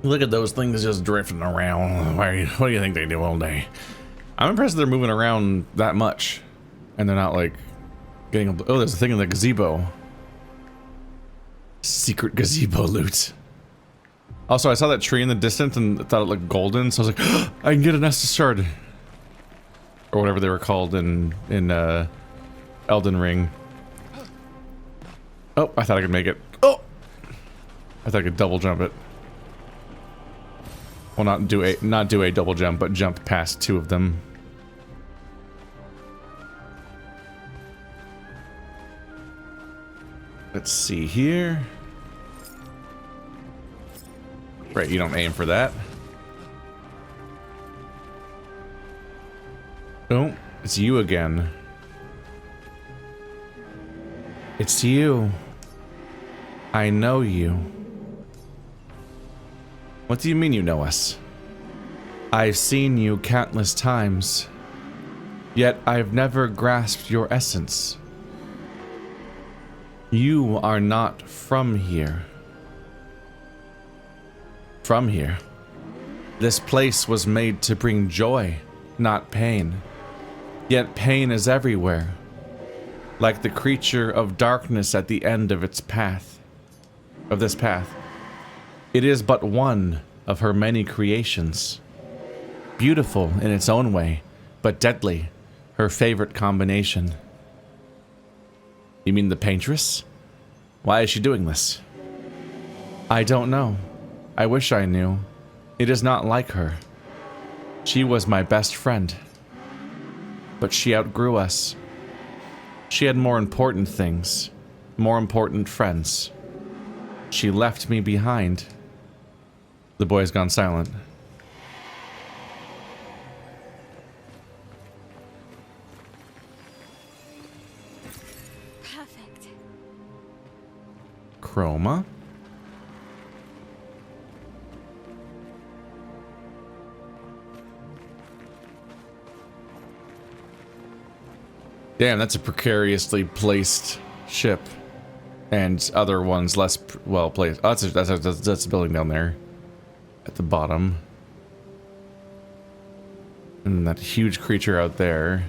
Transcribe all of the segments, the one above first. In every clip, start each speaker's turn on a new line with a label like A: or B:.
A: Look at those things just drifting around. What do you think they do all day? I'm impressed they're moving around that much. And they're not like getting... Oh, there's a thing in the gazebo. Secret gazebo loot. Also, I saw that tree in the distance and thought it looked golden, so I was like, oh, I can get an Estus shard. Or whatever they were called in Elden Ring. Oh, I thought I could make it. Oh! I thought I could double jump it. Well, not do a double jump, but jump past two of them. Let's see here. Right, you don't aim for that. Oh, it's you again. It's you. I know you. What do you mean you know us? I've seen you countless times, yet I've never grasped your essence. You are not from here. From here. This place was made to bring joy, not pain. Yet pain is everywhere, like the creature of darkness at the end of its path. Of this path. It is but one of her many creations. Beautiful in its own way, but deadly, her favorite combination. You mean the Paintress? Why is she doing this? I don't know. I wish I knew. It is not like her. She was my best friend. But she outgrew us. She had more important things, more important friends. She left me behind. The boy has gone silent.
B: Perfect.
A: Chroma. Damn, that's a precariously placed ship. And other ones less well placed. Oh, that's a building down there. At the bottom. And that huge creature out there.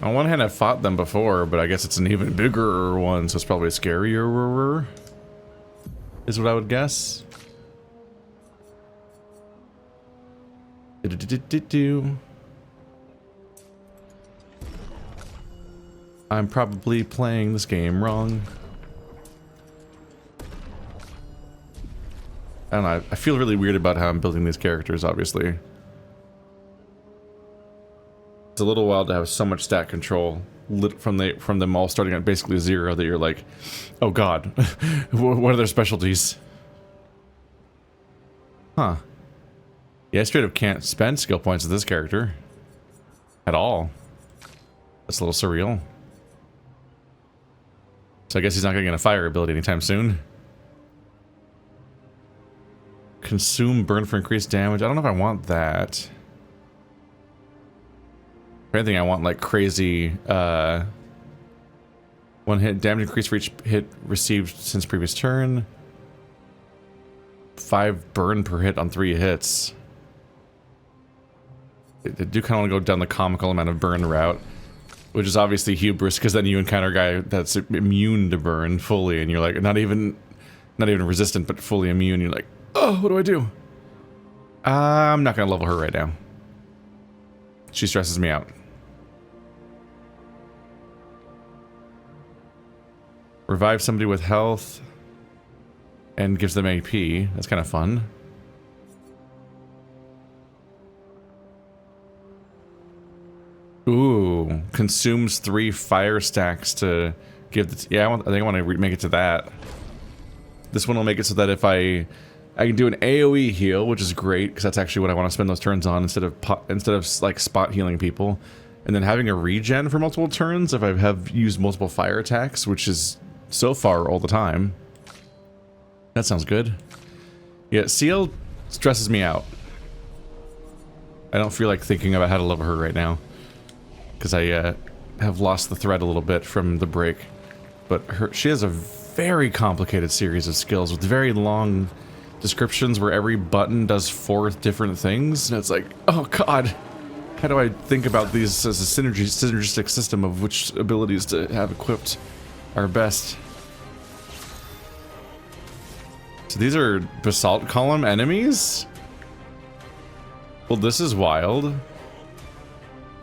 A: On one hand, I've fought them before, but I guess it's an even bigger one, so it's probably scarier. Is what I would guess. I'm probably playing this game wrong. I don't know, I feel really weird about how I'm building these characters, obviously. It's a little wild to have so much stat control from them all starting at basically 0 that you're like, oh god, what are their specialties? Huh. Yeah, I straight up can't spend skill points with this character. At all. That's a little surreal. So I guess he's not going to get a fire ability anytime soon. Consume burn for increased damage. I don't know if I want that. If anything, I want like crazy 1 hit damage increase for each hit received since previous turn. 5 burn per hit on 3 hits. I do kind of want to go down the comical amount of burn route. Which is obviously hubris, because then you encounter a guy that's immune to burn fully, and you're like, not even resistant, but fully immune. You're like, oh, what do I do? I'm not gonna level her right now. She stresses me out. Revive somebody with health, and gives them AP. That's kind of fun. Ooh, consumes 3 fire stacks to give the... Yeah, I think I want to make it to that. This one will make it so that if I can do an AoE heal, which is great, because that's actually what I want to spend those turns on instead of like spot healing people. And then having a regen for multiple turns if I have used multiple fire attacks, which is so far all the time. That sounds good. Yeah, Seal stresses me out. I don't feel like thinking about how to level her right now. Because I have lost the thread a little bit from the break. But she has a very complicated series of skills with very long descriptions where every button does 4 different things, and it's like, oh god, how do I think about these as a synergistic system of which abilities to have equipped are best? So these are basalt column enemies? Well, this is wild.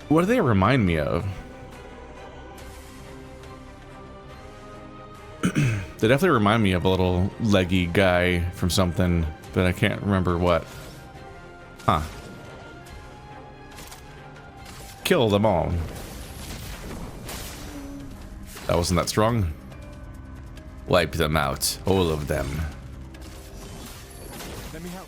A: What do they remind me of? They definitely remind me of a little leggy guy from something, but I can't remember what. Huh. Kill them all. That wasn't that strong. Wipe them out, all of them.
B: Let me help.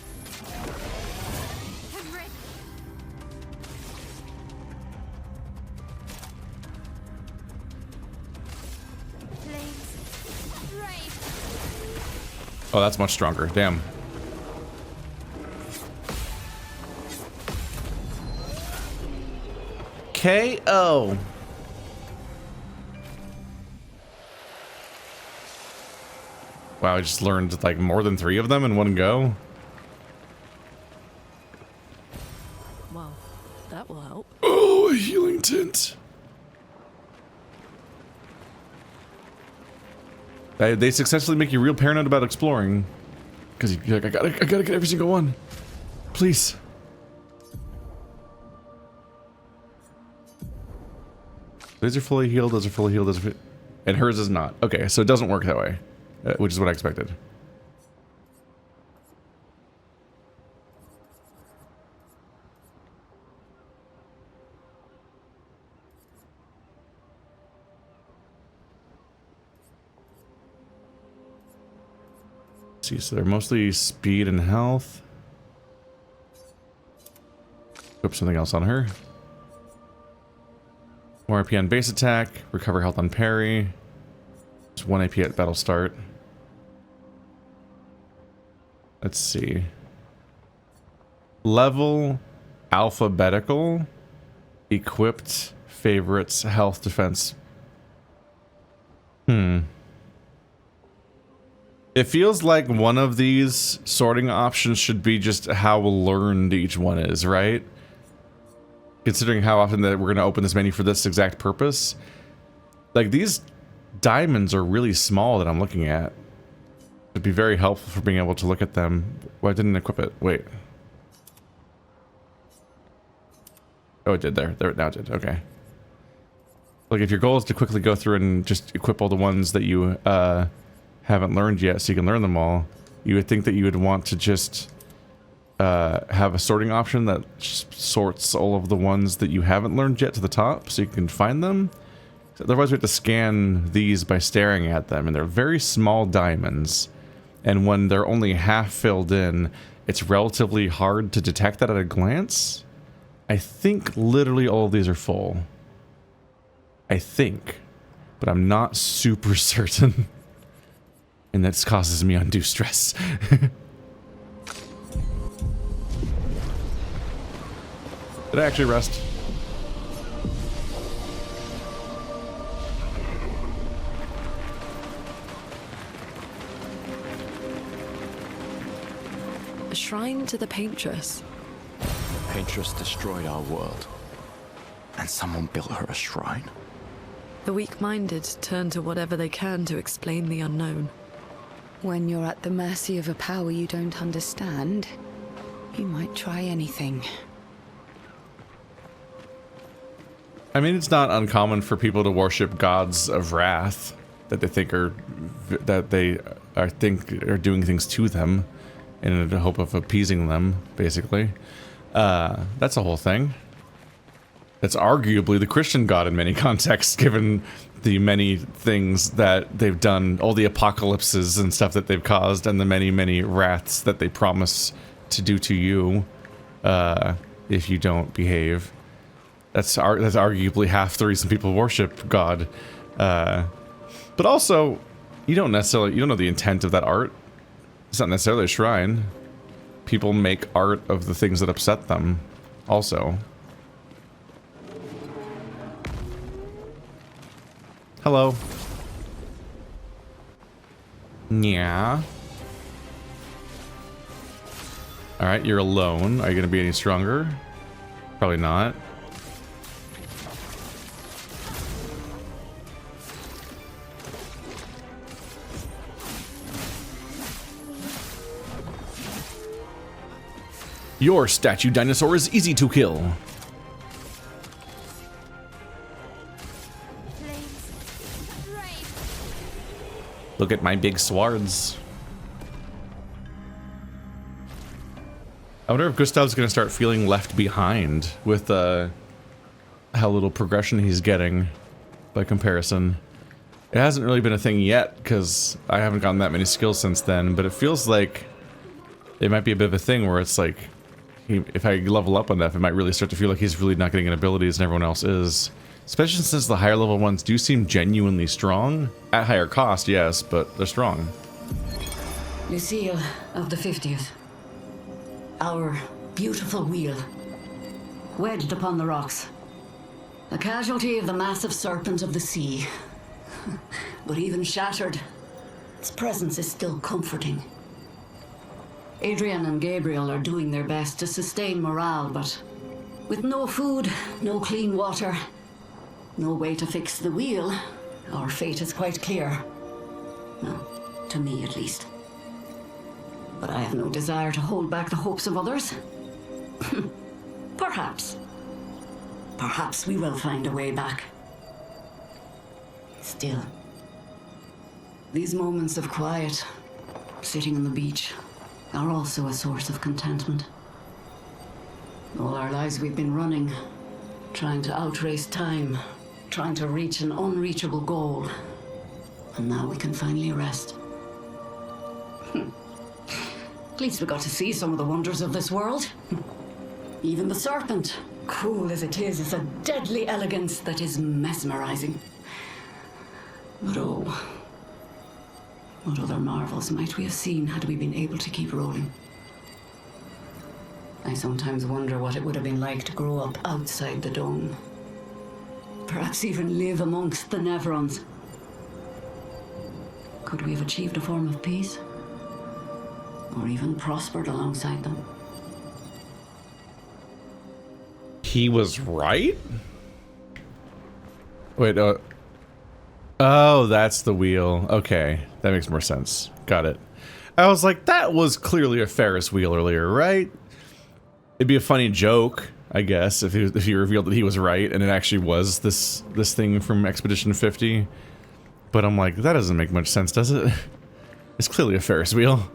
A: Oh, that's much stronger. Damn. KO. Wow, I just learned like more than 3 of them in one go.
C: Well, that will help.
A: Oh, a healing tint. They successfully make you real paranoid about exploring, because you're like, I gotta get every single one, please. These are fully healed. Those are fully healed. And hers is not. Okay, so it doesn't work that way, which is what I expected. See, so they're mostly speed and health. Equip something else on her. More AP on base attack, recover health on parry. Just 1 AP at battle start. Let's see. Level alphabetical. Equipped favorites health defense. It feels like one of these sorting options should be just how learned each one is, right? Considering how often that we're going to open this menu for this exact purpose. Like, these diamonds are really small that I'm looking at. It'd be very helpful for being able to look at them. Why didn't I equip it? Wait. Oh, it did there. There, now it did. Okay. Like, if your goal is to quickly go through and just equip all the ones that you, haven't learned yet so you can learn them all, you would think that you would want to just have a sorting option that sorts all of the ones that you haven't learned yet to the top so you can find them. Otherwise we have to scan these by staring at them, and they're very small diamonds, and when they're only half filled in, it's relatively hard to detect that at a glance. I think literally all of these are full. I think, but I'm not super certain. And that causes me undue stress. Did I actually rest?
C: A shrine to the Paintress.
B: Paintress destroyed our world, and someone built her a shrine.
C: The weak-minded turn to whatever they can to explain the unknown.
D: When you're at the mercy of a power you don't understand, you might try anything.
A: I mean, it's not uncommon for people to worship gods of wrath that they think are doing things to them in the hope of appeasing them, basically. That's a whole thing. That's arguably the Christian god in many contexts, given the many things that they've done, all the apocalypses and stuff that they've caused, and the many, many wraths that they promise to do to you if you don't behave. That's arguably half the reason people worship God. But also, you don't know the intent of that art. It's not necessarily a shrine. People make art of the things that upset them, also. Hello. Yeah. Alright, you're alone. Are you going to be any stronger? Probably not. Your statue dinosaur is easy to kill. Look at my big swords. I wonder if Gustav's gonna start feeling left behind with how little progression he's getting by comparison. It hasn't really been a thing yet because I haven't gotten that many skills since then, but it feels like it might be a bit of a thing where it's like, if I level up enough, it might really start to feel like he's really not getting any abilities and everyone else is. Especially since the higher level ones do seem genuinely strong. At higher cost, yes, but they're strong.
E: Lucille of the 50th. Our beautiful wheel. Wedged upon the rocks. A casualty of the massive serpent of the sea. But even shattered, its presence is still comforting. Adrian and Gabriel are doing their best to sustain morale, but with no food, no clean water, no way to fix the wheel, our fate is quite clear. Well, to me at least. But I have no desire to hold back the hopes of others. Perhaps. Perhaps we will find a way back. Still, these moments of quiet, sitting on the beach, are also a source of contentment. All our lives we've been running, trying to outrace time, trying to reach an unreachable goal. And now we can finally rest. At least we got to see some of the wonders of this world. Even the serpent, cool as it is a deadly elegance that is mesmerizing. But oh, what other marvels might we have seen had we been able to keep rolling? I sometimes wonder what it would have been like to grow up outside the dome. Perhaps even live amongst the Nevrons. Could we have achieved a form of peace? Or even prospered alongside them?
A: He was right? Wait, oh, that's the wheel. Okay, that makes more sense. Got it. I was like, that was clearly a Ferris wheel earlier, right? It'd be a funny joke, I guess, if he revealed that he was right and it actually was this thing from Expedition 50. But I'm like, that doesn't make much sense, does it? It's clearly a Ferris wheel.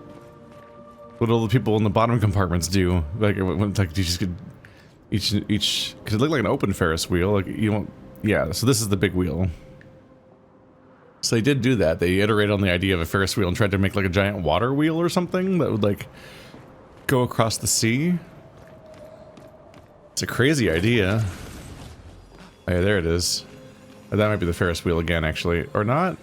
A: What all the people in the bottom compartments do? Like you just could each because it looked like an open Ferris wheel. Like you don't. Yeah. So this is the big wheel. So they did do that. They iterated on the idea of a Ferris wheel and tried to make like a giant water wheel or something that would like go across the sea. It's a crazy idea. Oh, yeah, there it is. That might be the Ferris wheel again, actually, or not.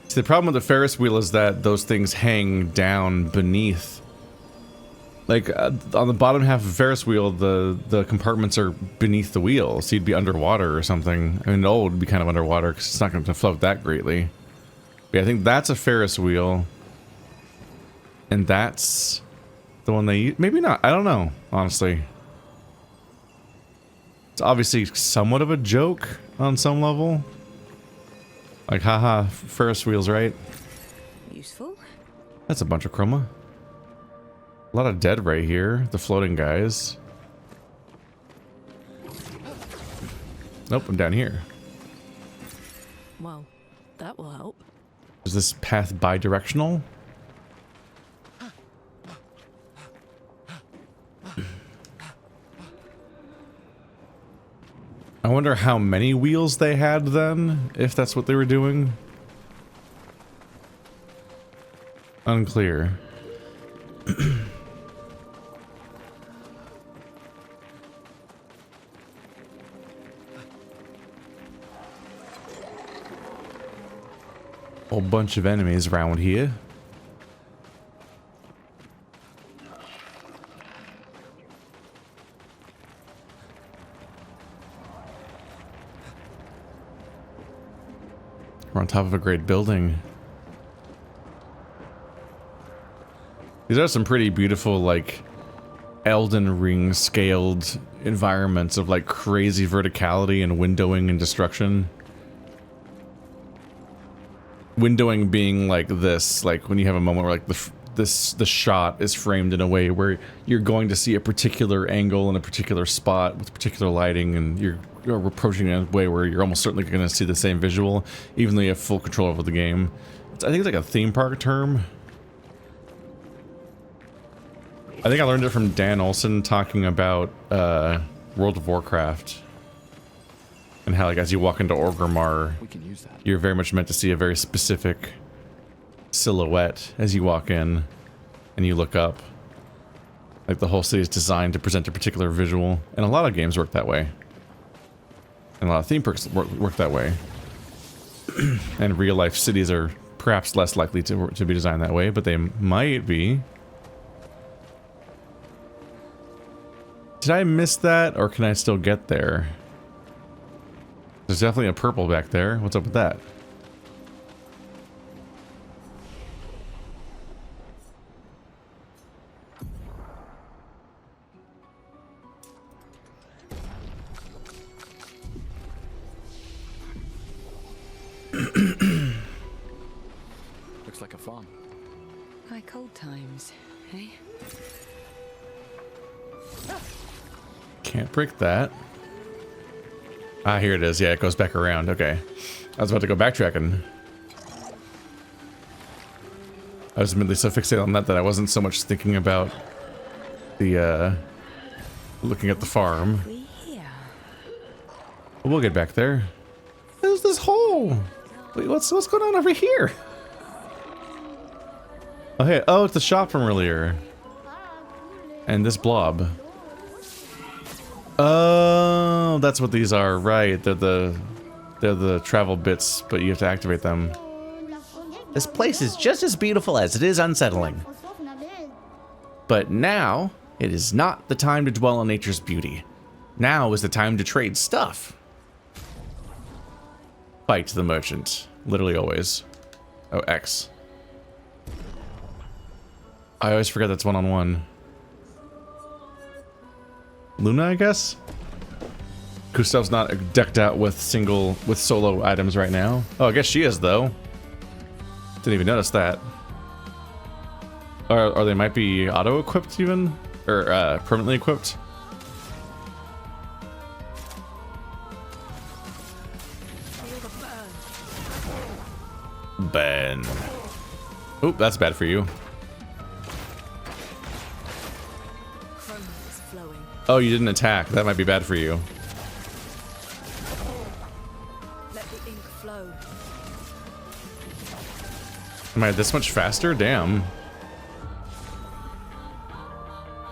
A: See, the problem with the Ferris wheel is that those things hang down beneath. Like, on the bottom half of the Ferris wheel, the compartments are beneath the wheel, so you'd be underwater or something. I mean, it would be kind of underwater, because it's not going to float that greatly. But yeah, I think that's a Ferris wheel. And that's the one they use. Maybe not, I don't know, honestly. It's obviously somewhat of a joke on some level. Like, haha, Ferris wheels, right?
D: Useful.
A: That's a bunch of chroma. A lot of dead right here. The floating guys. Nope, I'm down here.
C: Well, that will help.
A: Is this path bi-directional? I wonder how many wheels they had then, if that's what they were doing. Unclear. Whole bunch of enemies around here. We're on top of a great building. These are some pretty beautiful, like, Elden Ring scaled environments of like crazy verticality and windowing and destruction. Windowing being like this, like when you have a moment where like the shot is framed in a way where you're going to see a particular angle in a particular spot with particular lighting, and you're approaching it in a way where you're almost certainly going to see the same visual, even though you have full control over the game. I think it's like a theme park term. I think I learned it from Dan Olsen talking about World of Warcraft. And how, like, as you walk into Orgrimmar, you're very much meant to see a very specific silhouette as you walk in and you look up. Like, the whole city is designed to present a particular visual. And a lot of games work that way. And a lot of theme parks work that way. And real-life cities are perhaps less likely to be designed that way, but they might be. Did I miss that, or can I still get there? There's definitely a purple back there. What's up with that?
B: Looks like a farm.
D: Like old times, eh?
A: Can't break that. Ah, here it is. Yeah, it goes back around. Okay. I was about to go backtracking. I was admittedly so fixated on that I wasn't so much thinking about the, looking at the farm. But we'll get back there. There's this hole! Wait, what's going on over here? Oh, hey. Oh, it's the shop from earlier. And this blob. Oh, that's what these are, right? They're the travel bits, but you have to activate them.
F: This place is just as beautiful as it is unsettling.
A: But now, it is not the time to dwell on nature's beauty. Now is the time to trade stuff. Fight the merchant. Literally always. Oh, X. I always forget that's one-on-one. Luna, I guess? Gustav's not decked out with solo items right now. Oh, I guess she is, though. Didn't even notice that. Or they might be auto-equipped, even? Or, permanently equipped? Ben. Oop, that's bad for you. Oh, you didn't attack. That might be bad for you.
C: Let the ink flow.
A: Am I this much faster? Damn.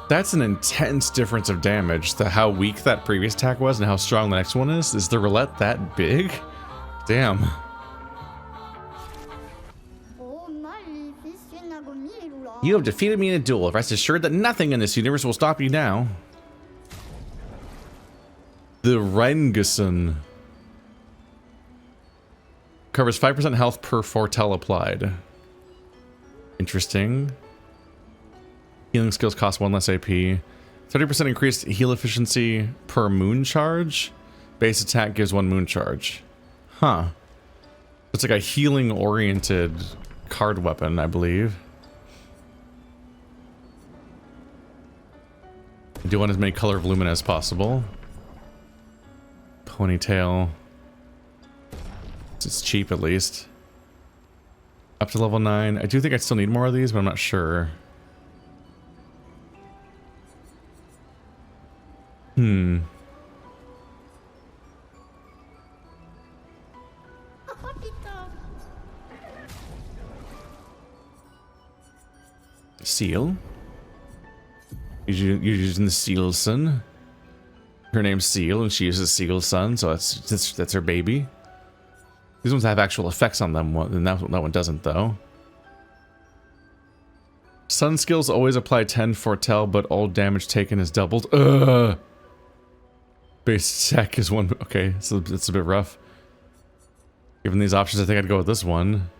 A: That's an intense difference of damage to how weak that previous attack was and how strong the next one is. Is the roulette that big? Damn.
F: You have defeated me in a duel. Rest assured that nothing in this universe will stop you now.
A: The Rengeson covers 5% health per foretell applied. Interesting. Healing skills cost 1 less AP. 30% increased heal efficiency per moon charge. Base attack gives 1 moon charge. Huh. It's like a healing oriented card weapon, I believe. Do want as many color of lumina as possible. Ponytail. It's cheap at least. Up to level 9. I do think I still need more of these, but I'm not sure. Seal. You're using the Seal Sun. Her name's Seal, and she uses Seal Sun, so that's her baby. These ones have actual effects on them, and that one doesn't, though. Sun skills always apply 10 foretell, but all damage taken is doubled. Ugh. Base attack is 1. Okay, so it's a bit rough. Given these options, I think I'd go with this one.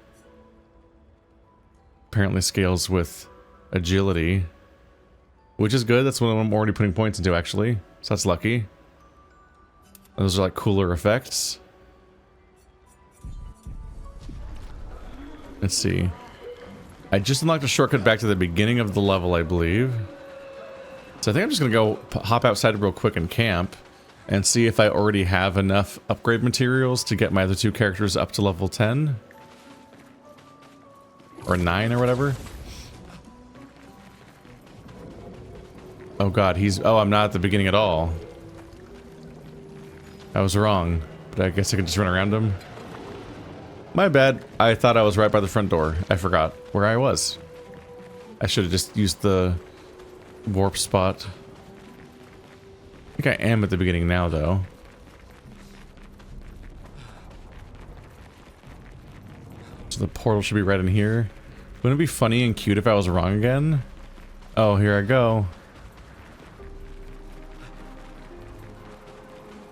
A: Apparently scales with agility, which is good. That's what I'm already putting points into, actually. So that's lucky. Those are like cooler effects. Let's see. I just unlocked a shortcut back to the beginning of the level, I believe. So I think I'm just gonna go hop outside real quick and camp and see if I already have enough upgrade materials to get my other two characters up to level 10. Or 9 or whatever. Oh god, oh, I'm not at the beginning at all. I was wrong, but I guess I could just run around him. My bad. I thought I was right by the front door. I forgot where I was. I should have just used the warp spot. I think I am at the beginning now, though. So the portal should be right in here. Wouldn't it be funny and cute if I was wrong again? Oh, here I go.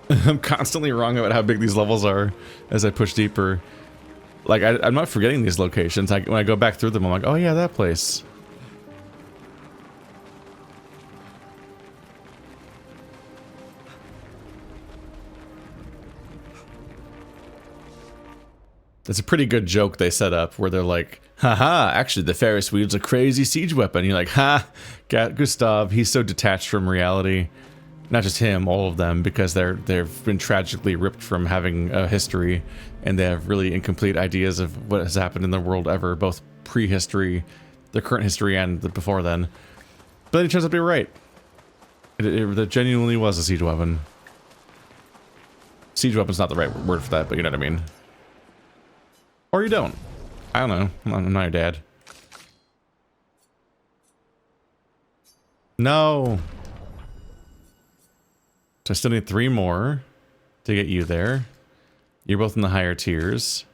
A: I'm constantly wrong about how big these levels are as I push deeper. Like, I'm not forgetting these locations. When I go back through them, I'm like, oh yeah, that place. It's a pretty good joke they set up where they're like, haha, actually the Ferris wheel's a crazy siege weapon. You're like, ha, Gustav, he's so detached from reality. Not just him, all of them, because they've been tragically ripped from having a history, and they have really incomplete ideas of what has happened in the world ever, both prehistory, the current history, and the before then. But then it turns out to be right. It genuinely was a siege weapon. Siege weapon's not the right word for that, but you know what I mean. Or you don't. I don't know. I'm not your dad. No. So I still need 3 more to get you there. You're both in the higher tiers.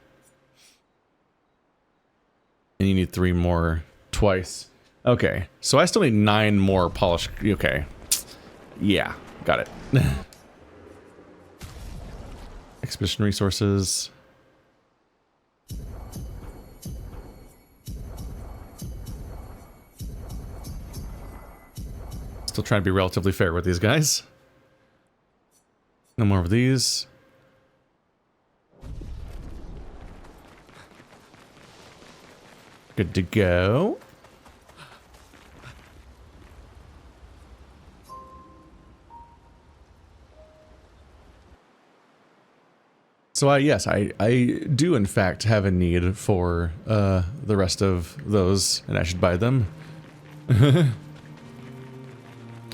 A: And you need 3 more twice. Okay. So I still need 9 more polished. Okay. Yeah. Got it. Expedition resources. Still trying to be relatively fair with these guys. No more of these. Good to go. So yes, I do in fact have a need for the rest of those, and I should buy them.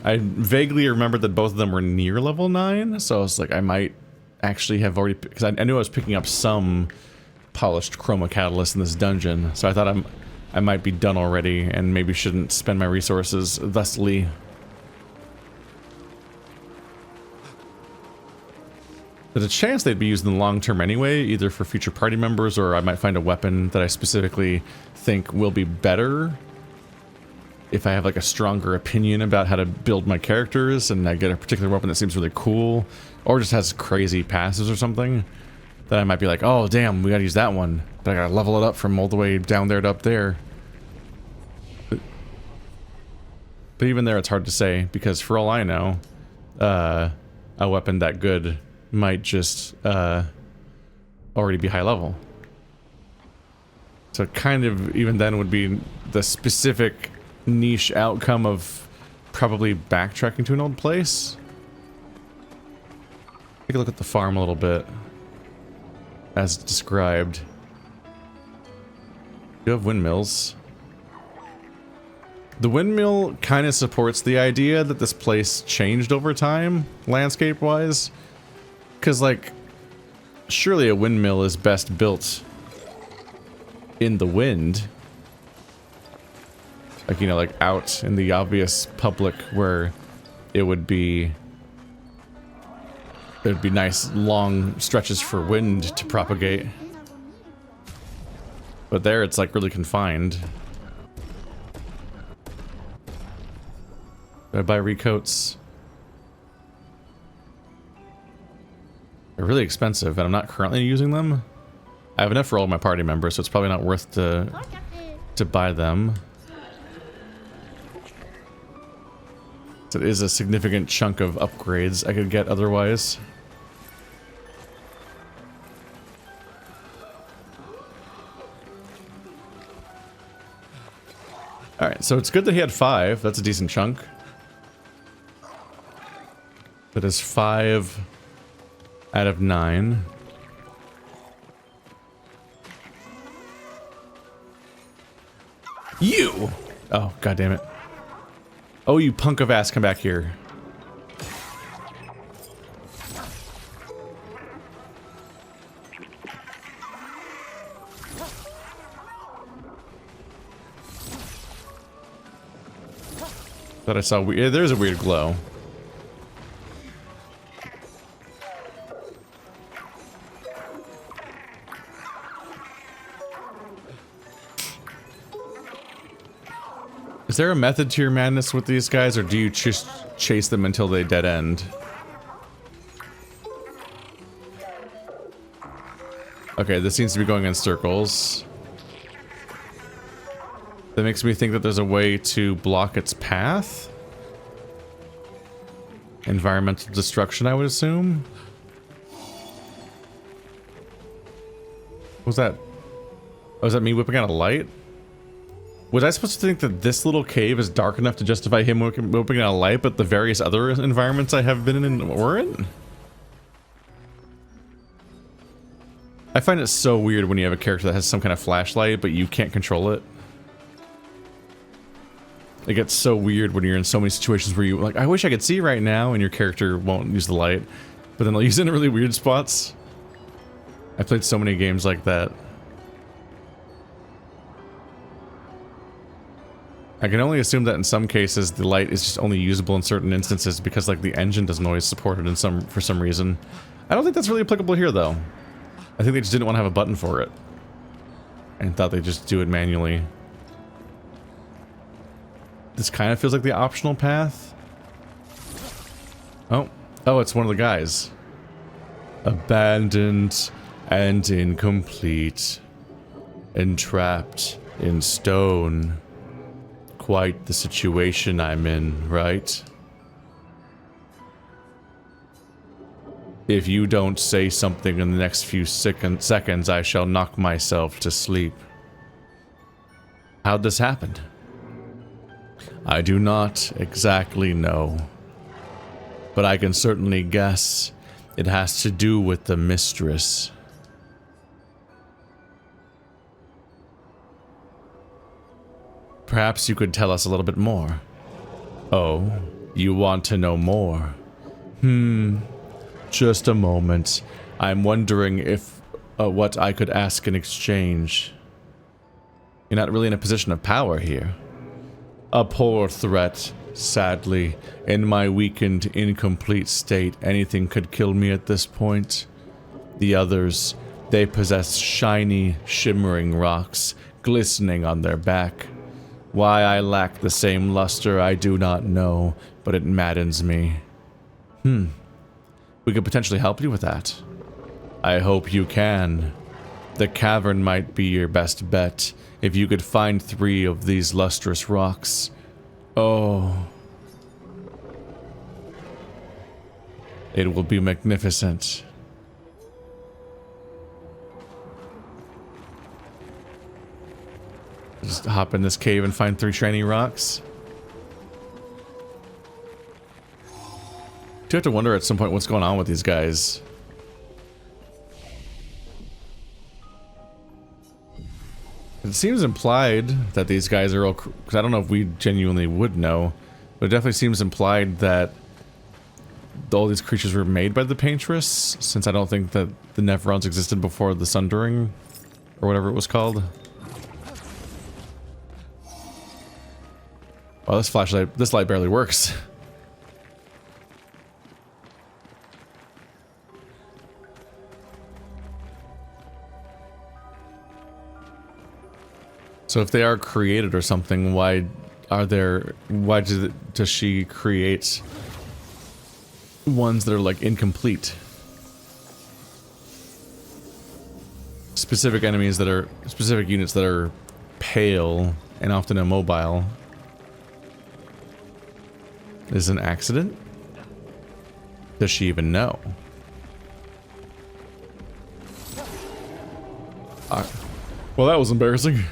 A: I vaguely remembered that both of them were near level 9, so I was like, I might actually have already, because I knew I was picking up some polished chroma catalyst in this dungeon, so I thought I might be done already and maybe shouldn't spend my resources thusly. There's a chance they'd be used in the long term anyway, either for future party members, or I might find a weapon that I specifically think will be better if I have like a stronger opinion about how to build my characters, and I get a particular weapon that seems really cool, or just has crazy passes or something, then I might be like, oh damn, we gotta use that one, but I gotta level it up from all the way down there to up there. But even there it's hard to say, because for all I know, a weapon that good might just already be high level. So it kind of, even then, would be the specific niche outcome of probably backtracking to an old place. Take a look at the farm a little bit, as described. You have windmills. The windmill kind of supports the idea that this place changed over time, landscape-wise. Because, like, surely a windmill is best built in the wind. Like, you know, like out in the obvious public where it would be... There'd be nice long stretches for wind to propagate. But there it's like really confined. Did I buy recoats? They're really expensive, and I'm not currently using them. I have enough for all my party members, so it's probably not worth to buy them. So it is a significant chunk of upgrades I could get otherwise. Alright, so it's good that he had 5. That's a decent chunk. That is 5 out of 9. You! Oh, god damn it. Oh, you punk of ass, come back here. Thought I saw weird. There's a weird glow. Is there a method to your madness with these guys, or do you just chase them until they dead end? Okay, this seems to be going in circles. That makes me think that there's a way to block its path. Environmental destruction, I would assume. What was that? Oh, was that me whipping out a light? Was I supposed to think that this little cave is dark enough to justify him whipping out a light, but the various other environments I have been in weren't? I find it so weird when you have a character that has some kind of flashlight, but you can't control it. It gets so weird when you're in so many situations where you like, I wish I could see right now, and your character won't use the light, but then they'll use it in really weird spots. I played so many games like that. I can only assume that in some cases the light is just only usable in certain instances because like the engine doesn't always support it for some reason. I don't think that's really applicable here though. I think they just didn't want to have a button for it and thought they'd just do it manually. This kind of feels like the optional path. Oh, it's one of the guys. Abandoned and incomplete. Entrapped in stone. Quite the situation I'm in, right? If you don't say something in the next few seconds, I shall knock myself to sleep. How'd this happen? I do not exactly know. But I can certainly guess it has to do with the mistress. Perhaps you could tell us a little bit more. Oh, you want to know more? Just a moment. I'm wondering if what I could ask in exchange. You're not really in a position of power here. A poor threat, sadly. In my weakened, incomplete state, anything could kill me at this point. The others, they possess shiny, shimmering rocks, glistening on their back. Why I lack the same luster, I do not know, but it maddens me. We could potentially help you with that. I hope you can. The cavern might be your best bet, if you could find 3 of these lustrous rocks. Oh. It will be magnificent. Just hop in this cave and find 3 shiny rocks. Do have to wonder at some point what's going on with these guys. It seems implied that these guys are all, because I don't know if we genuinely would know, but it definitely seems implied that all these creatures were made by the Paintress, since I don't think that the Nephirons existed before the Sundering, or whatever it was called. Wow, this light barely works. So if they are created or something, why does she create ones that are like incomplete? Specific enemies that are, specific units that are pale and often immobile. Is it an accident? Does she even know? Well, that was embarrassing.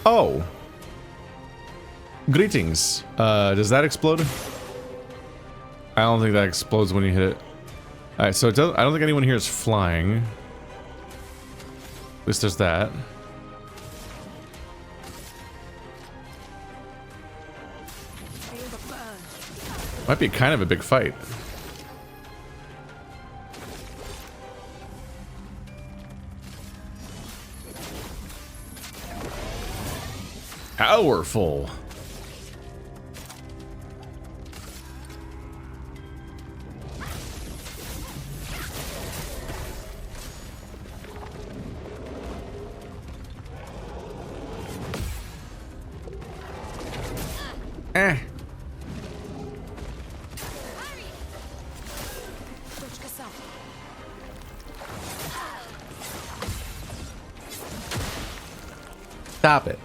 A: Oh. Greetings. Does that explode? I don't think that explodes when you hit it. Alright, so I don't think anyone here is flying. At least there's that. Might be kind of a big fight. Powerful. Eh. Stop it.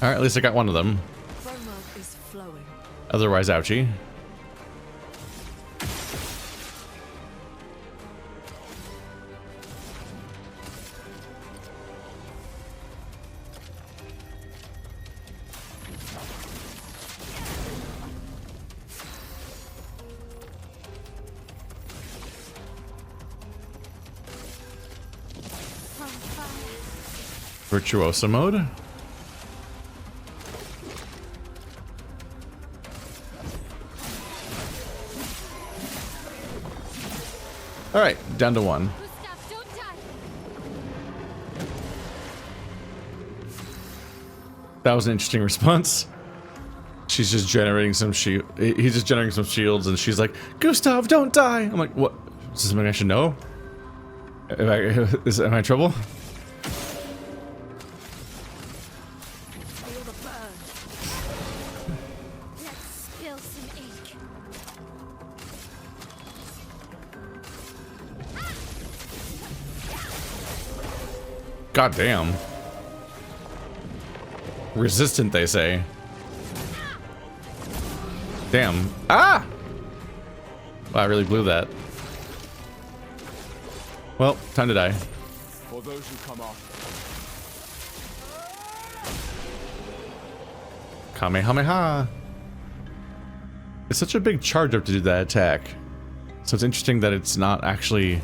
A: Alright, at least I got one of them.
C: Is flowing.
A: Otherwise, ouchie. Virtuoso mode. All right, down to one. That was an interesting response. She's just generating some shield. He's just generating some shields, and she's like, "Gustav, don't die!" I'm like, "What? Is this something I should know? Am I in trouble?" God damn. Resistant, they say. Damn. Ah! Wow, I really blew that. Well, time to die.
B: For those who come after.
A: Kamehameha. It's such a big charge up to do that attack. So it's interesting that it's not actually...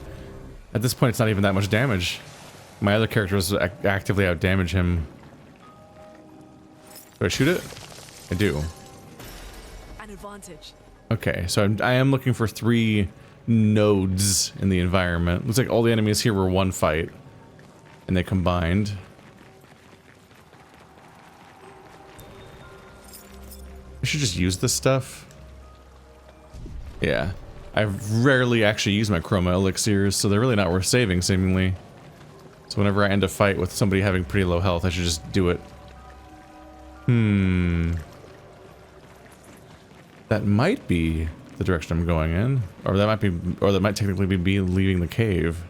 A: At this point, it's not even that much damage. My other characters actively outdamage him. Do I shoot it? I do.
C: An advantage.
A: Okay, so I am looking for 3 nodes in the environment. Looks like all the enemies here were one fight, and they combined. I should just use this stuff. Yeah, I rarely actually use my chroma elixirs, so they're really not worth saving, seemingly. So whenever I end a fight with somebody having pretty low health, I should just do it. That might be the direction I'm going in. Or that might technically be leaving the cave.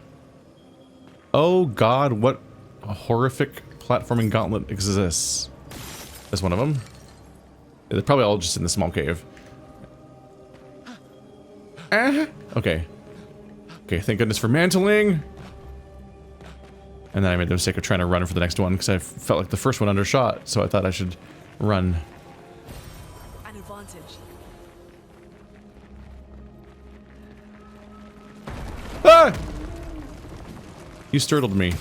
A: Oh god, what a horrific platforming gauntlet exists. That's one of them. Yeah, they're probably all just in the small cave. Okay. Okay, thank goodness for mantling. And then I made the mistake of trying to run for the next one because I felt like the first one undershot, so I thought I should run.
C: An advantage.
A: Ah! You startled me.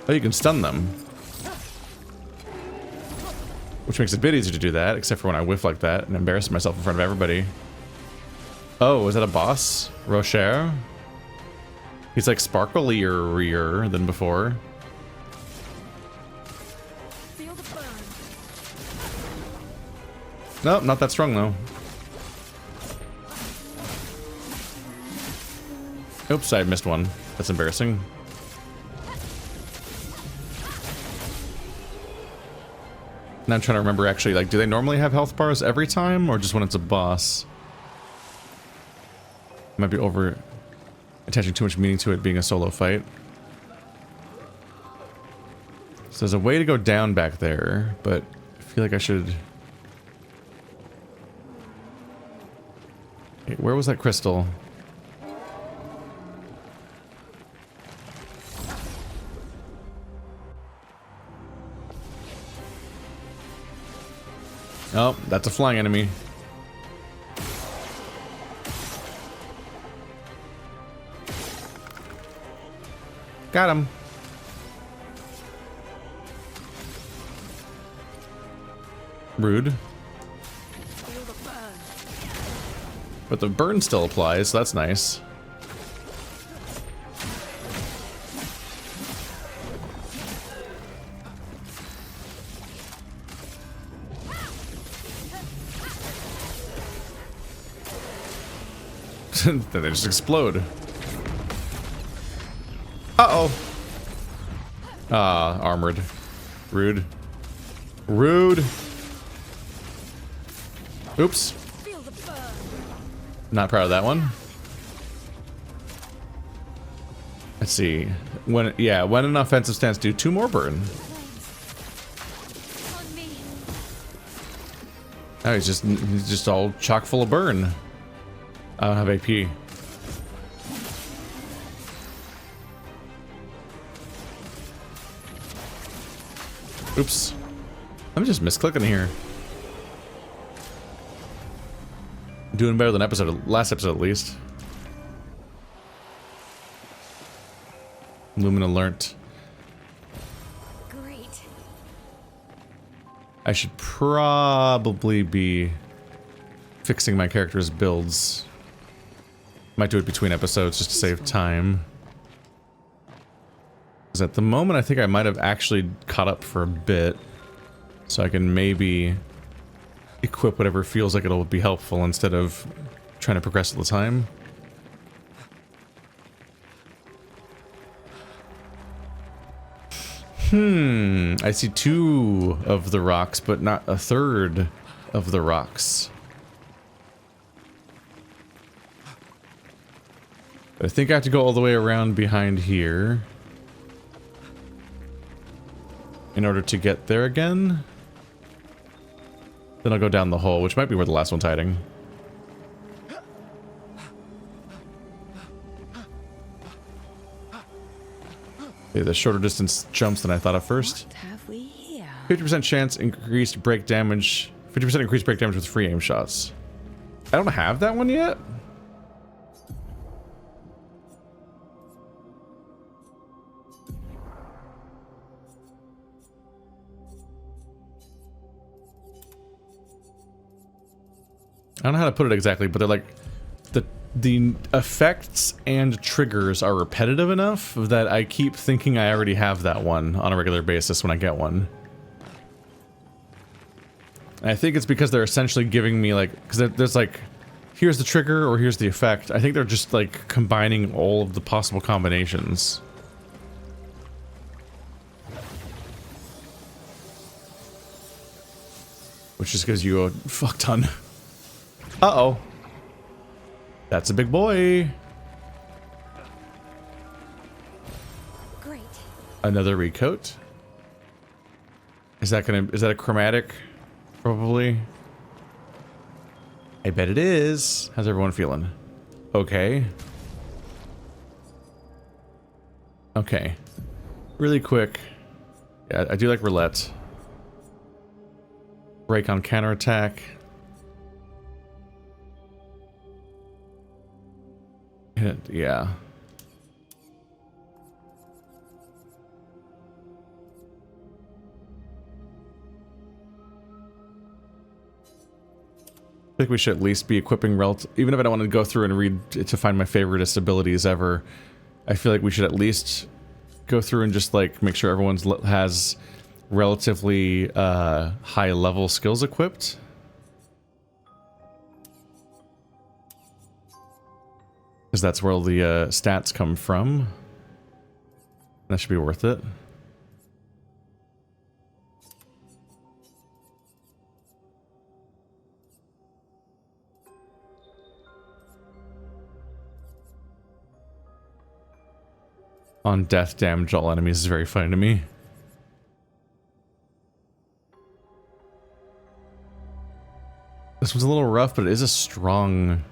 A: Oh, you can stun them. Which makes it a bit easier to do that, except for when I whiff like that and embarrass myself in front of everybody. Oh, is that a boss? Rocher? He's like sparklier than before.
C: Feel the burn.
A: Nope, not that strong though. Oops, I missed one. That's embarrassing. Now I'm trying to remember actually, like, do they normally have health bars every time or just when it's a boss? Might be over attaching too much meaning to it being a solo fight. So there's a way to go down back there, but I feel like I should... Wait, where was that crystal? Oh, that's a flying enemy. Got him. Rude. But the burn still applies, so that's nice. Then they just explode. Uh-oh. Ah, armored. Rude. Rude. Oops. Not proud of that one. Let's see. When an offensive stance do 2 more burn. Oh, he's just all chock full of burn. I don't have AP. Oops. I'm just misclicking here. Doing better than last episode at least. Lumina learnt.
G: Great.
A: I should probably be fixing my character's builds. Might do it between episodes just to save time. Because at the moment I think I might have actually caught up for a bit. So I can maybe equip whatever feels like it'll be helpful instead of trying to progress all the time. I see 2 of the rocks, but not a third of the rocks. I think I have to go all the way around behind here in order to get there again. Then I'll go down the hole, which might be where the last one's hiding. Okay, the shorter distance jumps than I thought at first.
D: What have we here?
A: 50% chance increased break damage. 50% increased break damage with free aim shots. I don't have that one yet. I don't know how to put it exactly, but they're like the effects and triggers are repetitive enough that I keep thinking I already have that one on a regular basis when I get one. And I think it's because they're essentially giving me like, because there's like, here's the trigger or here's the effect. I think they're just like combining all of the possible combinations. Which just gives you a fuck ton. Uh-oh. That's a big boy.
G: Great.
A: Another recoat. Is that a chromatic? Probably. I bet it is. How's everyone feeling? Okay. Okay. Really quick. Yeah, I do like roulette. Break on counterattack. Yeah. I think we should at least be equipping even if I don't want to go through and read to find my favoriteest abilities ever. I feel like we should at least go through and just like make sure everyone's has relatively high level skills equipped. Because that's where all the stats come from. That should be worth it. on death damage all enemies is very funny to me. This one's a little rough, but it is a strong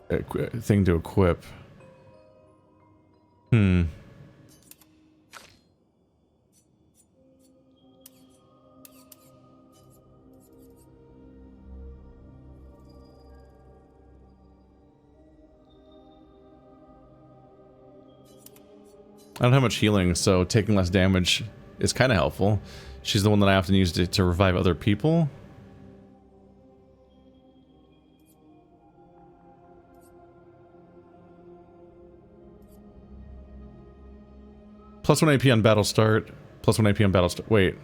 A: thing to equip. I don't have much healing, so taking less damage is kind of helpful. She's the one that I often use to revive other people. Plus 1 AP on battle start. Plus 1 AP on battle start. Wait.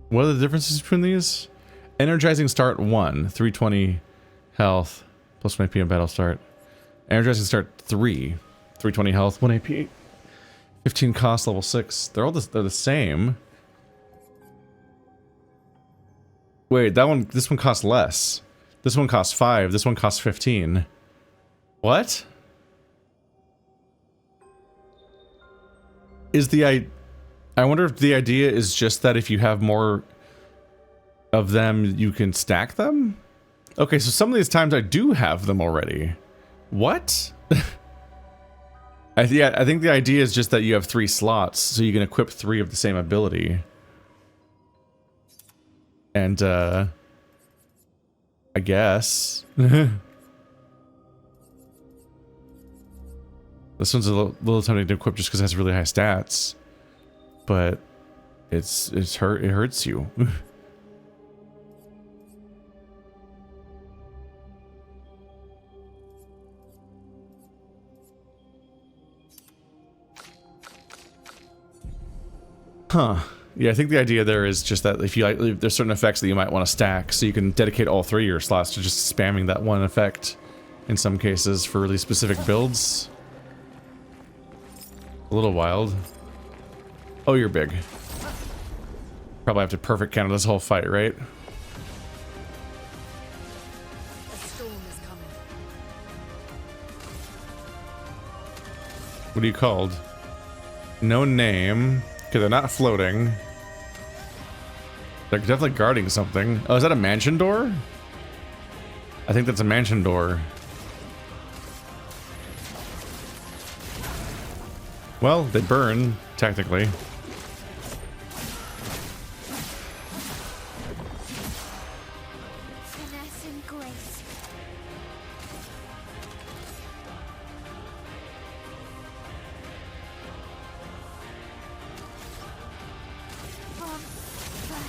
A: What are the differences between these? Energizing start 1. 320 health. Plus 1 AP on battle start. Energizing start 3. 320 health. 1 AP. 15 cost, level 6. They're the same. Wait, this one costs less. This one costs 5. This one costs 15. What? I wonder if the idea is just that if you have more of them, you can stack them? Okay, so some of these times I do have them already. What? I think the idea is just that you have 3 slots, so you can equip 3 of the same ability. And, I guess. This one's a little tempting to equip just because it has really high stats. But it hurts you. Huh. Yeah, I think the idea there is just that if there's certain effects that you might want to stack, so you can dedicate all 3 of your slots to just spamming that one effect in some cases for really specific builds. A little wild. Oh, you're big. Probably have to perfect counter this whole fight, right?
G: A storm is coming.
A: What are you called? No name. Okay, they're not floating. They're definitely guarding something. Oh, is that a mansion door? I think that's a mansion door. Well, they burn, technically.
G: Finesse and grace. On fire.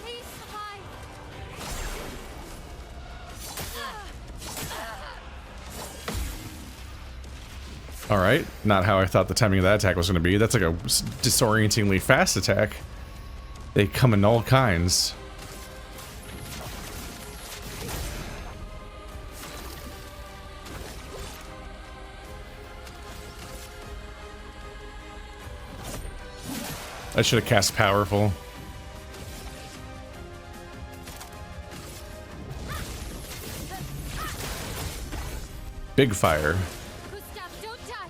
G: Please survive.
A: Alright, not how I thought the timing of that attack was going to be. That's like a disorientingly fast attack. They come in all kinds. I should have cast Powerful. Big fire.
G: Gustav, don't die.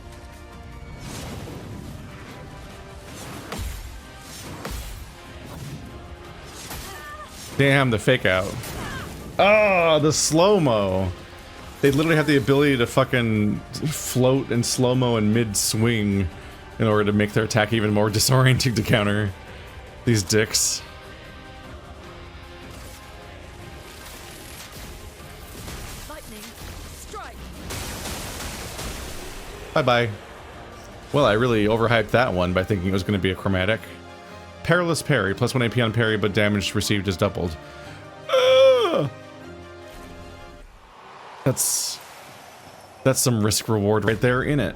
A: Damn, the fake out. Oh, the slow-mo. They literally have the ability to fucking float and slow-mo in mid-swing in order to make their attack even more disorienting to counter. These dicks.
G: Lightning, strike.
A: Bye-bye. Well, I really overhyped that one by thinking it was going to be a chromatic. Perilous parry. Plus 1 AP on parry, but damage received is doubled. That's some risk reward right there in it.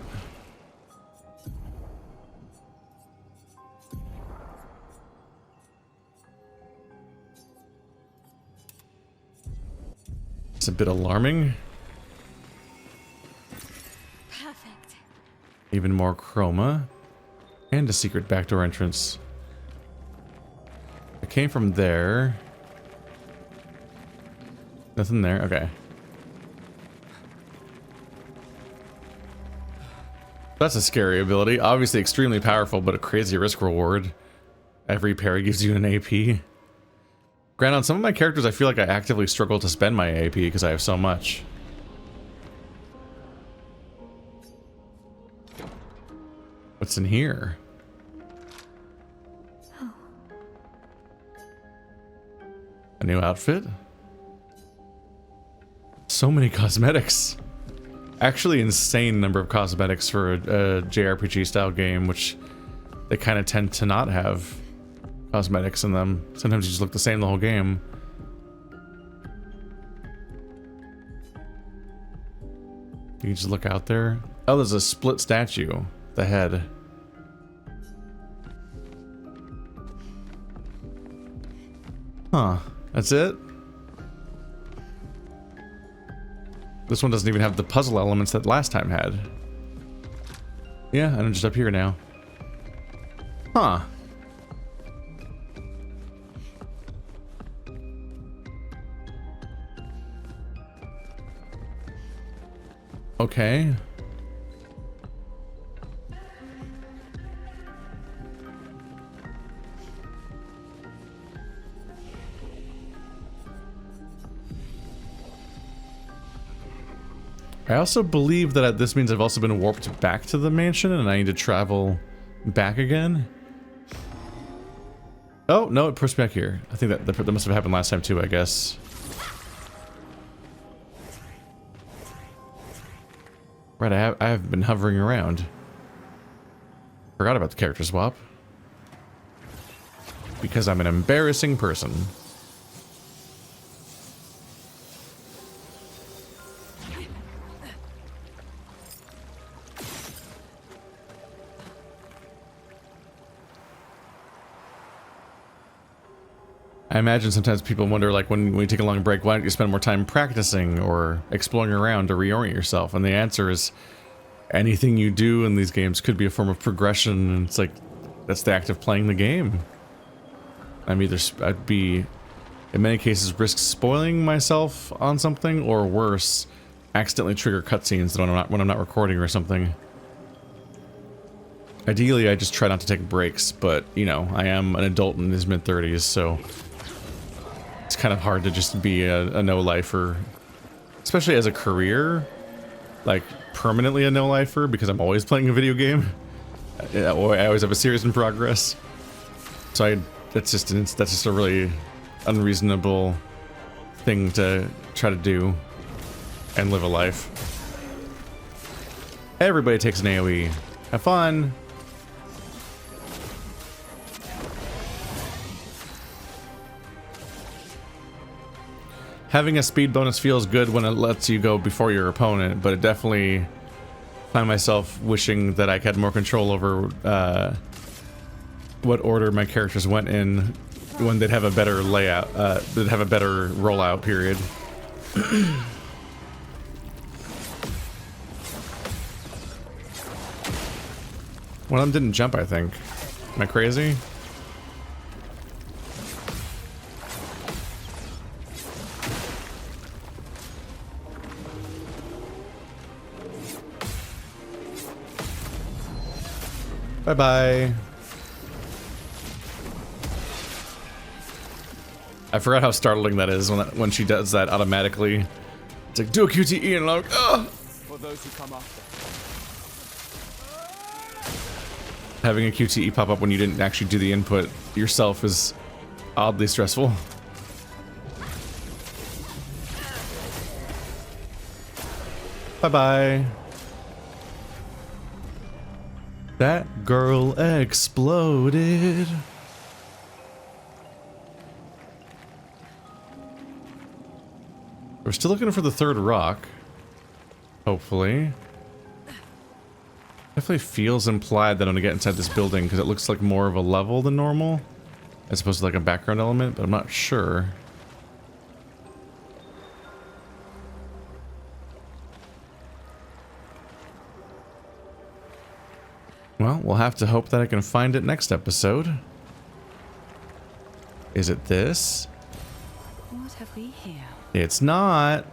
A: It's a bit alarming.
G: Perfect.
A: Even more chroma. And a secret backdoor entrance. I came from there. Nothing there? Okay. That's a scary ability. Obviously extremely powerful, but a crazy risk reward. Every parry gives you an AP. Granted, on some of my characters, I feel like I actively struggle to spend my AP because I have so much. What's in here?
G: Oh.
A: A new outfit? So many cosmetics. Actually, insane number of cosmetics for a JRPG style game, which they kind of tend to not have cosmetics in them. Sometimes you just look the same the whole game. You can just look out there. Oh, there's a split statue. The head. Huh. That's it? This one doesn't even have the puzzle elements that last time had. Yeah, and I'm just up here now. Huh. Okay. I also believe that this means I've also been warped back to the mansion and I need to travel back again. Oh, no, it pushed me back here. I think that must have happened last time too, I guess. Right, I have been hovering around. Forgot about the character swap. Because I'm an embarrassing person. I imagine sometimes people wonder, like, when you take a long break, why don't you spend more time practicing or exploring around to reorient yourself? And the answer is anything you do in these games could be a form of progression, and it's like, that's the act of playing the game. I'd be, in many cases, risk spoiling myself on something, or worse, accidentally trigger cutscenes when I'm not recording or something. Ideally, I just try not to take breaks, but, you know, I am an adult in his mid-30s, so it's kind of hard to just be a no-lifer, especially as a career, like permanently a no-lifer, because I'm always playing a video game. I always have a series in progress, so that's just a really unreasonable thing to try to do and live a life. Everybody takes an AoE. Have fun. Having a speed bonus feels good when it lets you go before your opponent, but it definitely find myself wishing that I had more control over what order my characters went in when they'd have a better layout, they'd have a better rollout period. One of them didn't jump, I think. Am I crazy? Bye-bye. I forgot how startling that is when she does that automatically. It's like, do a QTE and I'm like, ugh!
B: For those who come after.
A: Having a QTE pop up when you didn't actually do the input yourself is oddly stressful. Bye-bye. That girl exploded. We're still looking for the third rock. Hopefully. Definitely feels implied that I'm gonna get inside this building because it looks like more of a level than normal, as opposed to like a background element, but I'm not sure. Well, we'll have to hope that I can find it next episode. Is it this?
D: What have we here?
A: It's not.